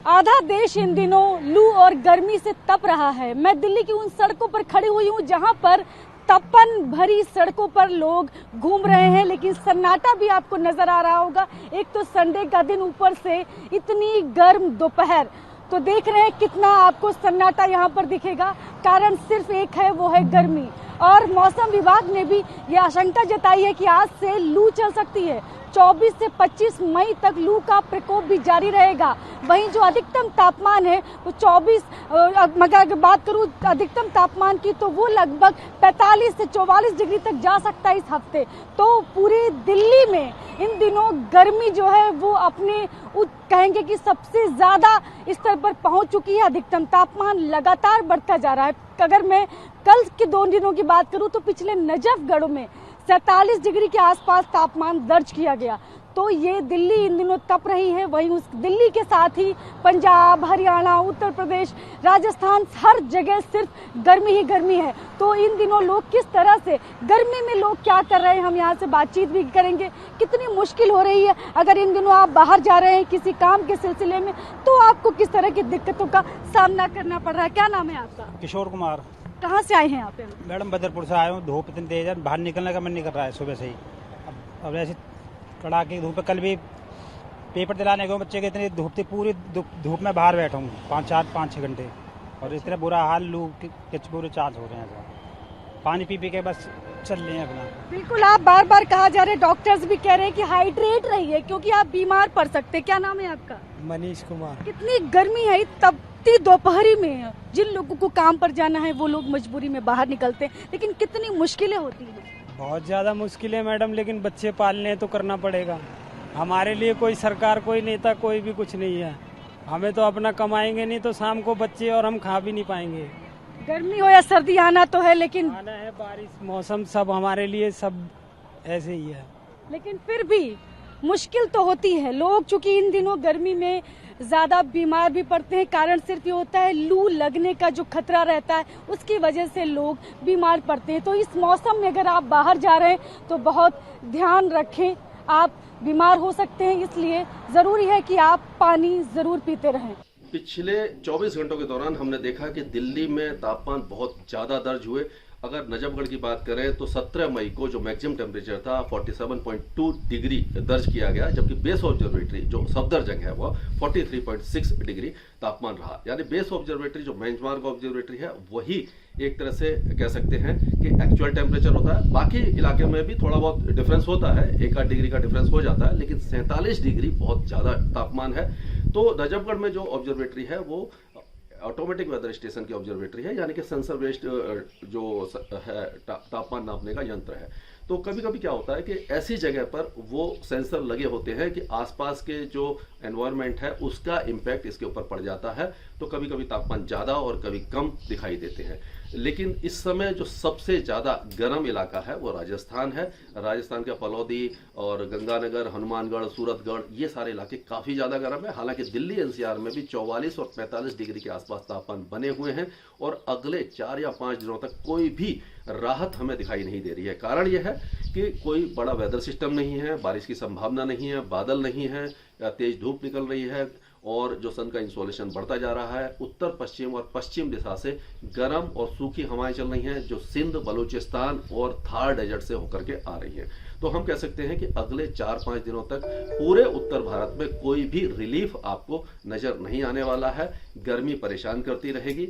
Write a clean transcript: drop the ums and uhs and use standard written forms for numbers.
आधा देश इन दिनों लू और गर्मी से तप रहा है। मैं दिल्ली की उन सड़कों पर खड़ी हुई हूँ जहाँ पर तपन भरी सड़कों पर लोग घूम रहे हैं, लेकिन सन्नाटा भी आपको नजर आ रहा होगा। एक तो संडे का दिन, ऊपर से इतनी गर्म दोपहर, तो देख रहे हैं कितना आपको सन्नाटा यहाँ पर दिखेगा। कारण सिर्फ एक है, वो है गर्मी। और मौसम विभाग ने भी ये आशंका जताई है कि आज से लू चल सकती है। 24 से 25 मई तक लू का प्रकोप भी जारी रहेगा। वहीं जो अधिकतम तापमान है वो 24, अगर बात करूं अधिकतम तापमान की, तो वो लगभग 45 से 44 डिग्री तक जा सकता है इस हफ्ते। तो पूरी दिल्ली में इन दिनों गर्मी जो है वो अपने कहेंगे कि सबसे ज्यादा स्तर पर पहुंच चुकी है। अधिकतम तापमान लगातार बढ़ता जा रहा है। अगर मैं कल के 2 दिनों की बात करूं तो पिछले नजफगढ़ में 47 डिग्री के आसपास तापमान दर्ज किया गया। तो ये दिल्ली इन दिनों तप रही है। वहीं उस दिल्ली के साथ ही पंजाब, हरियाणा, उत्तर प्रदेश, राजस्थान, हर जगह सिर्फ गर्मी ही गर्मी है। तो इन दिनों लोग किस तरह से गर्मी में लोग क्या कर रहे हैं, हम यहाँ से बातचीत भी करेंगे। कितनी मुश्किल हो रही है अगर इन दिनों आप बाहर जा रहे हैं किसी काम के सिलसिले में, तो आपको किस तरह की दिक्कतों का सामना करना पड़ रहा है। क्या नाम है आपका? किशोर कुमार। कहाँ से आए हैं आप? मैडम बदरपुर से आया हूँ। धूप इतनी तेज है, बाहर निकलने का मन नहीं कर रहा है सुबह से ही। अब ऐसे कड़ाके की धूप है। कल भी पेपर दिलाने गए बच्चे के, इतनी धूप थी, पूरी धूप में बाहर बैठा हूँ 5-6 घंटे, और इतना बुरा हाल, लू के पूरे चार्ज हो रहे हैं। पानी पी के बस चल रहे हैं अपना। बिल्कुल, आप बार बार कहा जा रहे हैं, डॉक्टर्स भी कह रहे हैं कि हाइड्रेट रहिए क्योंकि आप बीमार पड़ सकते हैं। क्या नाम है आपका? मनीष कुमार। कितनी गर्मी है, तपती दोपहरी में जिन लोगों को काम पर जाना है वो लोग मजबूरी में बाहर निकलते हैं, लेकिन कितनी मुश्किलें होती हैं। बहुत ज्यादा मुश्किल है मैडम, लेकिन बच्चे पालने तो करना पड़ेगा। हमारे लिए कोई सरकार, कोई नेता, कोई भी कुछ नहीं है। हमें तो अपना कमाएंगे नहीं तो शाम को बच्चे और हम खा भी नहीं पाएंगे। गर्मी हो या सर्दी, आना तो है, लेकिन आना है, बारिश, मौसम सब हमारे लिए सब ऐसे ही है। लेकिन फिर भी मुश्किल तो होती है। लोग चूंकि इन दिनों गर्मी में ज्यादा बीमार भी पड़ते हैं। कारण सिर्फ ये होता है लू लगने का जो खतरा रहता है, उसकी वजह से लोग बीमार पड़ते हैं। तो इस मौसम में अगर आप बाहर जा रहे हैं तो बहुत ध्यान रखें, आप बीमार हो सकते हैं, इसलिए जरूरी है कि आप पानी जरूर पीते रहें। पिछले 24 घंटों के दौरान हमने देखा कि दिल्ली में तापमान बहुत ज्यादा दर्ज हुए। अगर नजफगढ़ की बात करें तो 17 मई को जो मैक्सिमम टेम्परेचर था 47.2 डिग्री दर्ज किया गया, जबकि बेस ऑब्जर्वेटरी जो सफदरजंग है वो 43.6 डिग्री तापमान रहा। यानी बेस ऑब्जर्वेटरी जो बेंचमार्क ऑब्जर्वेटरी है वही एक तरह से कह सकते हैं कि एक्चुअल टेम्परेचर होता है। बाकी इलाके में भी थोड़ा बहुत डिफरेंस होता है, 1-8 डिग्री का डिफरेंस हो जाता है, लेकिन 47 डिग्री बहुत ज्यादा तापमान है। तो नजफगढ़ में जो ऑब्जर्वेटरी है वो ऑटोमेटिक वेदर स्टेशन की ऑब्जर्वेटरी है, यानी कि सेंसर बेस्ड जो है तापमान नापने का यंत्र है। तो कभी कभी क्या होता है कि ऐसी जगह पर वो सेंसर लगे होते हैं कि आसपास के जो एनवायरनमेंट है उसका इम्पैक्ट इसके ऊपर पड़ जाता है। तो कभी कभी तापमान ज़्यादा और कभी कम दिखाई देते हैं। लेकिन इस समय जो सबसे ज़्यादा गर्म इलाका है वो राजस्थान है। राजस्थान का फलौदी और गंगानगर, हनुमानगढ़, सूरतगढ़, ये सारे इलाके काफ़ी ज़्यादा गर्म है। हालांकि दिल्ली एनसीआर में भी 44 और 45 डिग्री के आसपास तापमान बने हुए हैं, और अगले 4 या 5 दिनों तक कोई भी राहत हमें दिखाई नहीं दे रही है। कारण यह है कि कोई बड़ा वेदर सिस्टम नहीं है, बारिश की संभावना नहीं है, बादल नहीं है, तेज धूप निकल रही है, और जो सन का इंसोलेशन बढ़ता जा रहा है। उत्तर पश्चिम और पश्चिम दिशा से गर्म और सूखी हवाएं चल रही हैं जो सिंध, बलूचिस्तान और थार डेजर्ट से होकर के आ रही हैं। तो हम कह सकते हैं कि अगले 4-5 दिनों तक पूरे उत्तर भारत में कोई भी रिलीफ आपको नजर नहीं आने वाला है। गर्मी परेशान करती रहेगी।